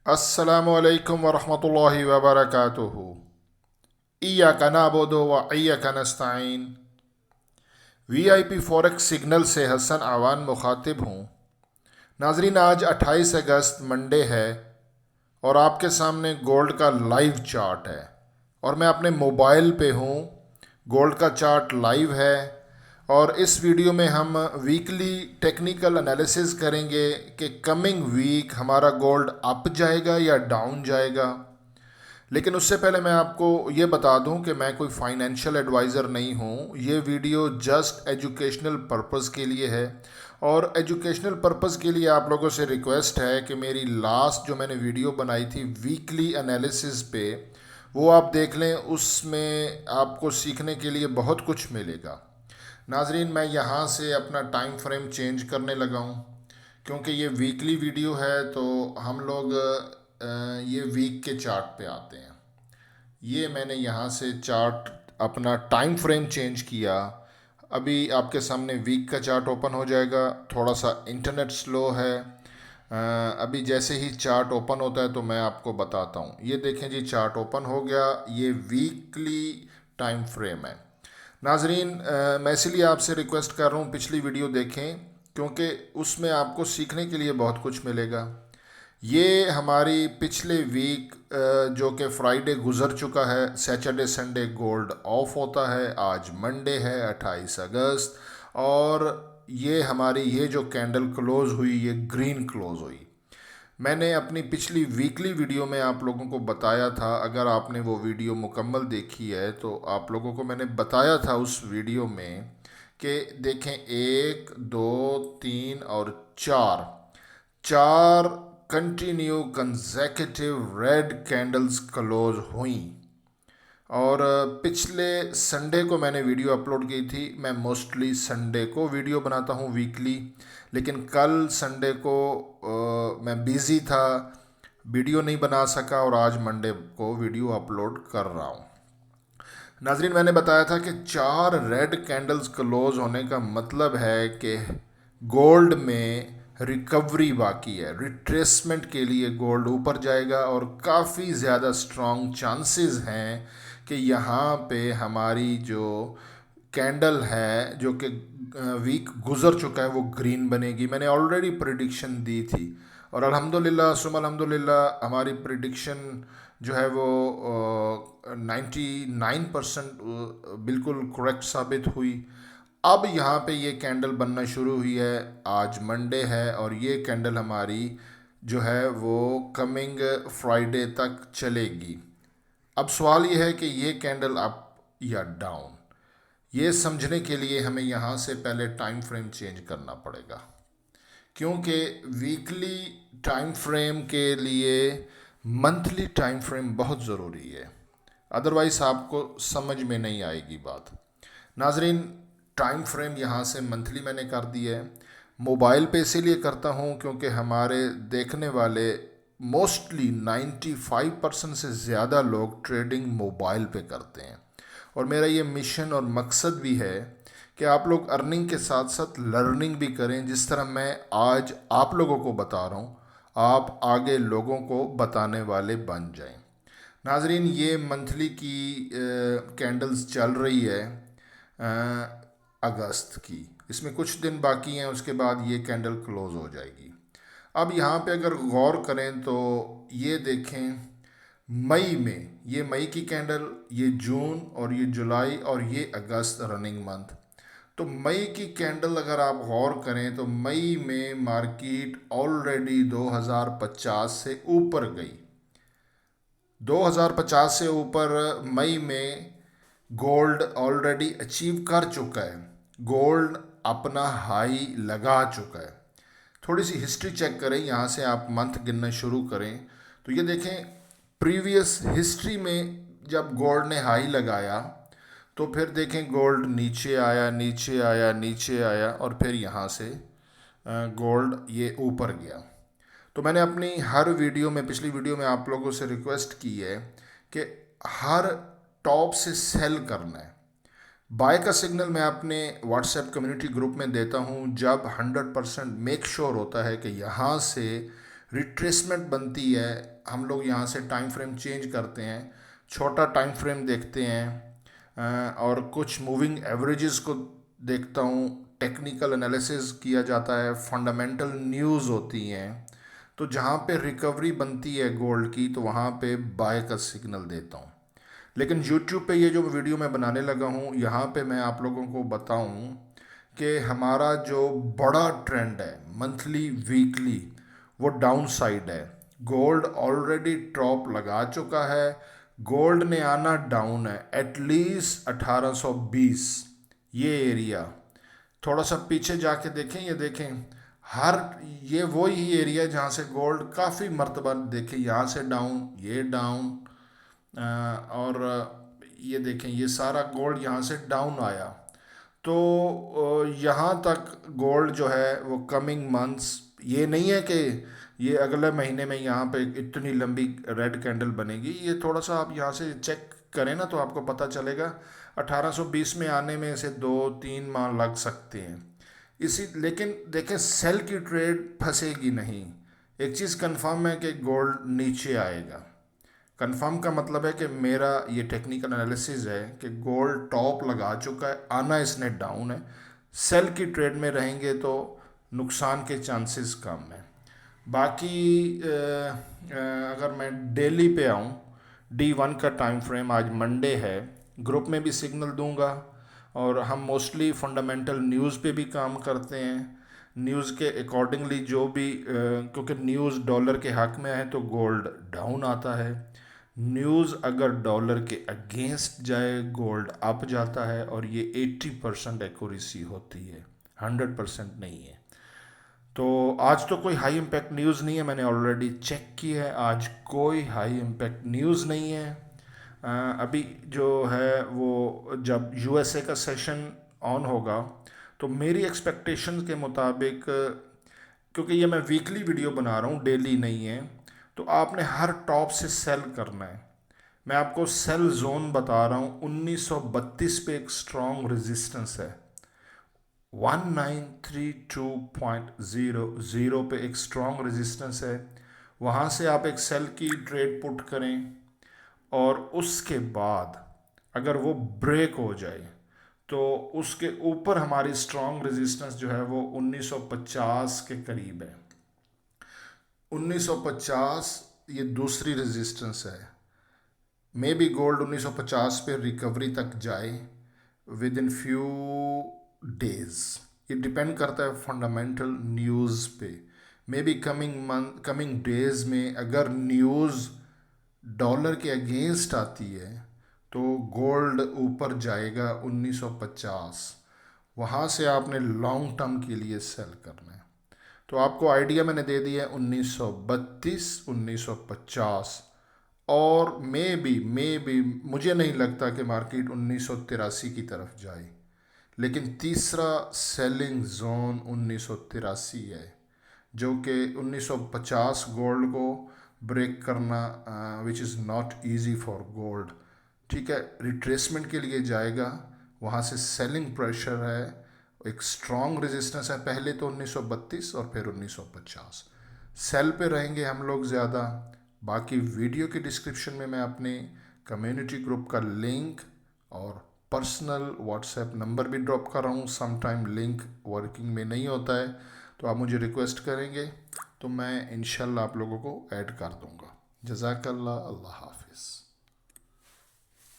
अस्सलामुअलैकुम वरहमतुल्लाहि वबरकातुहू। इय्याका नअबुदु व इय्याका नस्तईन। वीआईपी फॉरेक्स सिग्नल से हसन आवान मुखातिब हूँ। नाजरीन, आज 28 अगस्त मंडे है और आपके सामने गोल्ड का लाइव चार्ट है और मैं अपने मोबाइल पे हूँ। गोल्ड का चार्ट लाइव है और इस वीडियो में हम वीकली टेक्निकल एनालिसिस करेंगे कि कमिंग वीक हमारा गोल्ड अप जाएगा या डाउन जाएगा। लेकिन उससे पहले मैं आपको ये बता दूं कि मैं कोई फाइनेंशियल एडवाइज़र नहीं हूं। ये वीडियो जस्ट एजुकेशनल पर्पस के लिए है और एजुकेशनल पर्पस के लिए आप लोगों से रिक्वेस्ट है कि मेरी लास्ट जो मैंने वीडियो बनाई थी वीकली एनालिसिस पे, वो आप देख लें। उसमें आपको सीखने के लिए बहुत कुछ मिलेगा। नाजरीन, मैं यहाँ से अपना टाइम फ्रेम चेंज करने लगा हूँ क्योंकि ये वीकली वीडियो है तो हम लोग ये वीक के चार्ट पे आते हैं। ये मैंने यहाँ से चार्ट अपना टाइम फ्रेम चेंज किया। अभी आपके सामने वीक का चार्ट ओपन हो जाएगा। थोड़ा सा इंटरनेट स्लो है। अभी जैसे ही चार्ट ओपन होता है तो मैं आपको बताता हूँ। ये देखें जी, चार्ट ओपन हो गया। ये वीकली टाइम फ्रेम है। नाजरीन, मैं इसलिए आपसे रिक्वेस्ट कर रहा हूँ पिछली वीडियो देखें क्योंकि उसमें आपको सीखने के लिए बहुत कुछ मिलेगा। ये हमारी पिछले वीक जो कि फ्राइडे गुजर चुका है, सैटरडे संडे गोल्ड ऑफ होता है। आज मंडे है 28 अगस्त और ये हमारी ये जो कैंडल क्लोज हुई ये ग्रीन क्लोज हुई। मैंने अपनी पिछली वीकली वीडियो में आप लोगों को बताया था, अगर आपने वो वीडियो मुकम्मल देखी है तो आप लोगों को मैंने बताया था उस वीडियो में कि देखें, एक दो तीन और चार चार continue consecutive red candles close हुई। और पिछले संडे को मैंने वीडियो अपलोड की थी। मैं मोस्टली संडे को वीडियो बनाता हूँ वीकली, लेकिन कल संडे को मैं बिज़ी था, वीडियो नहीं बना सका और आज मंडे को वीडियो अपलोड कर रहा हूँ। नाजरीन, मैंने बताया था कि चार रेड कैंडल्स क्लोज होने का मतलब है कि गोल्ड में रिकवरी बाकी है। रिट्रेसमेंट के लिए गोल्ड ऊपर जाएगा और काफ़ी ज़्यादा स्ट्रॉन्ग चांसेस हैं कि यहाँ पे हमारी जो कैंडल है जो कि वीक गुजर चुका है वो ग्रीन बनेगी। मैंने ऑलरेडी प्रिडिक्शन दी थी और अल्हम्दुलिल्लाह सुम अल्हम्दुलिल्लाह हमारी प्रिडिक्शन जो है वो 99% बिल्कुल करेक्ट साबित हुई। अब यहाँ पे ये कैंडल बनना शुरू हुई है। आज मंडे है और ये कैंडल हमारी जो है वो कमिंग फ्राइडे तक चलेगी। अब सवाल ये है कि ये कैंडल अप या डाउन, ये समझने के लिए हमें यहाँ से पहले टाइम फ्रेम चेंज करना पड़ेगा क्योंकि वीकली टाइम फ्रेम के लिए मंथली टाइम फ्रेम बहुत ज़रूरी है, अदरवाइज़ आपको समझ में नहीं आएगी बात। नाजरीन, टाइम फ्रेम यहाँ से मंथली मैंने कर दिया है। मोबाइल पे इसीलिए करता हूँ क्योंकि हमारे देखने वाले मोस्टली 95% से ज़्यादा लोग ट्रेडिंग मोबाइल पे करते हैं और मेरा ये मिशन और मकसद भी है कि आप लोग अर्निंग के साथ साथ लर्निंग भी करें। जिस तरह मैं आज आप लोगों को बता रहा हूँ, आप आगे लोगों को बताने वाले बन जाएं। नाजरीन, ये मंथली की कैंडल्स चल रही है अगस्त की। इसमें कुछ दिन बाकी हैं, उसके बाद ये कैंडल क्लोज हो जाएगी। अब यहाँ पे अगर गौर करें तो ये देखें, मई में ये मई की कैंडल, ये जून और ये जुलाई और ये अगस्त रनिंग मंथ। तो मई की कैंडल अगर आप गौर करें तो मई में मार्केट ऑलरेडी 2050 से ऊपर गई। 2050 से ऊपर मई में गोल्ड ऑलरेडी अचीव कर चुका है। गोल्ड अपना हाई लगा चुका है। थोड़ी सी हिस्ट्री चेक करें, यहाँ से आप मंथ गिनना शुरू करें तो ये देखें, प्रीवियस हिस्ट्री में जब गोल्ड ने हाई लगाया तो फिर देखें गोल्ड नीचे आया नीचे आया नीचे आया और फिर यहाँ से गोल्ड ये ऊपर गया। तो मैंने अपनी हर वीडियो में, पिछली वीडियो में आप लोगों से रिक्वेस्ट की है कि हर टॉप से सेल करना है। बाय का सिग्नल मैं अपने व्हाट्सएप कम्युनिटी ग्रुप में देता हूँ जब 100% मेक श्योर होता है कि यहाँ से रिट्रेसमेंट बनती है, हम लोग यहाँ से टाइम फ्रेम चेंज करते हैं, छोटा टाइम फ्रेम देखते हैं, और कुछ मूविंग एवरेजेस को देखता हूँ, टेक्निकल एनालिसिस किया जाता है, फंडामेंटल न्यूज़ होती हैं। तो जहाँ पे रिकवरी बनती है गोल्ड की तो वहाँ पे बाय का सिग्नल देता हूँ। लेकिन यूट्यूब पे ये जो वीडियो मैं बनाने लगा हूँ यहाँ पे मैं आप लोगों को बताऊँ कि हमारा जो बड़ा ट्रेंड है मंथली वीकली वो डाउन साइड है। गोल्ड ऑलरेडी टॉप लगा चुका है, गोल्ड ने आना डाउन है एटलीस्ट 1820 ये एरिया। थोड़ा सा पीछे जाके देखें, ये देखें हर ये वही एरिया है जहाँ से गोल्ड काफ़ी मर्तबा देखें यहाँ से डाउन, ये डाउन, और ये देखें ये सारा गोल्ड यहाँ से डाउन आया। तो यहाँ तक गोल्ड जो है वो कमिंग मंथ्स, ये नहीं है कि ये अगले महीने में यहाँ पे इतनी लंबी रेड कैंडल बनेगी। ये थोड़ा सा आप यहाँ से चेक करें ना तो आपको पता चलेगा 1820 में आने में से 2-3 माह लग सकते हैं। इसी लेकिन देखें सेल की ट्रेड फंसेगी नहीं। एक चीज़ कंफर्म है कि गोल्ड नीचे आएगा। कंफर्म का मतलब है कि मेरा ये टेक्निकल एनालिसिस है कि गोल्ड टॉप लगा चुका है, आना इसने डाउन है। सेल की ट्रेड में रहेंगे तो नुकसान के चांसेस कम हैं। बाकी अगर मैं डेली पे आऊँ, D1 का टाइम फ्रेम आज मंडे है, ग्रुप में भी सिग्नल दूंगा और हम मोस्टली फंडामेंटल न्यूज़ पे भी काम करते हैं। न्यूज़ के अकॉर्डिंगली जो भी क्योंकि न्यूज़ डॉलर के हक में है तो गोल्ड डाउन आता है, न्यूज़ अगर डॉलर के अगेंस्ट जाए गोल्ड अप जाता है, और ये 80% एक्यूरेसी होती है, 100% नहीं है। तो आज तो कोई हाई इम्पैक्ट न्यूज़ नहीं है, मैंने ऑलरेडी चेक की है, आज कोई हाई इम्पैक्ट न्यूज़ नहीं है। अभी जो है वो जब यूएसए का सेशन ऑन होगा तो मेरी एक्सपेक्टेशन के मुताबिक, क्योंकि ये मैं वीकली वीडियो बना रहा हूँ डेली नहीं है, तो आपने हर टॉप से सेल करना है। मैं आपको सेल जोन बता रहा हूँ, 1932 पे एक स्ट्रॉन्ग रेजिस्टेंस है, 1932.00 पे एक स्ट्रॉन्ग रेजिस्टेंस है, वहाँ से आप एक सेल की ट्रेड पुट करें और उसके बाद अगर वो ब्रेक हो जाए तो उसके ऊपर हमारी स्ट्रॉन्ग रेजिस्टेंस जो है वो 1950 के करीब है। 1950 ये दूसरी रेजिस्टेंस है। मे बी गोल्ड 1950 पे रिकवरी तक जाए विद इन फ्यू डेज। ये डिपेंड करता है फंडामेंटल न्यूज़ पे। May be coming month, coming days में अगर न्यूज़ डॉलर के अगेंस्ट आती है तो गोल्ड ऊपर जाएगा 1950, वहाँ से आपने लॉन्ग टर्म के लिए सेल करना है। तो आपको आइडिया मैंने दे दिया है 1932, 1950, और मे बी मुझे नहीं लगता कि मार्केट 1983 की तरफ जाए, लेकिन तीसरा सेलिंग जोन 1983 है जो कि 1950 गोल्ड को ब्रेक करना which is not easy for gold. ठीक है, रिट्रेसमेंट के लिए जाएगा, वहाँ से सेलिंग प्रेशर है, एक स्ट्रॉन्ग रेजिस्टेंस है, पहले तो 1932 और फिर 1950 सेल पे रहेंगे हम लोग ज़्यादा। बाकी वीडियो के डिस्क्रिप्शन में मैं अपने कम्युनिटी ग्रुप का लिंक और पर्सनल व्हाट्सएप नंबर भी ड्रॉप कर रहा हूँ। सम टाइम लिंक वर्किंग में नहीं होता है तो आप मुझे रिक्वेस्ट करेंगे तो मैं इंशाल्लाह आप लोगों को ऐड कर दूँगा। जज़ाकल्लाह, अल्लाह हाफिज़।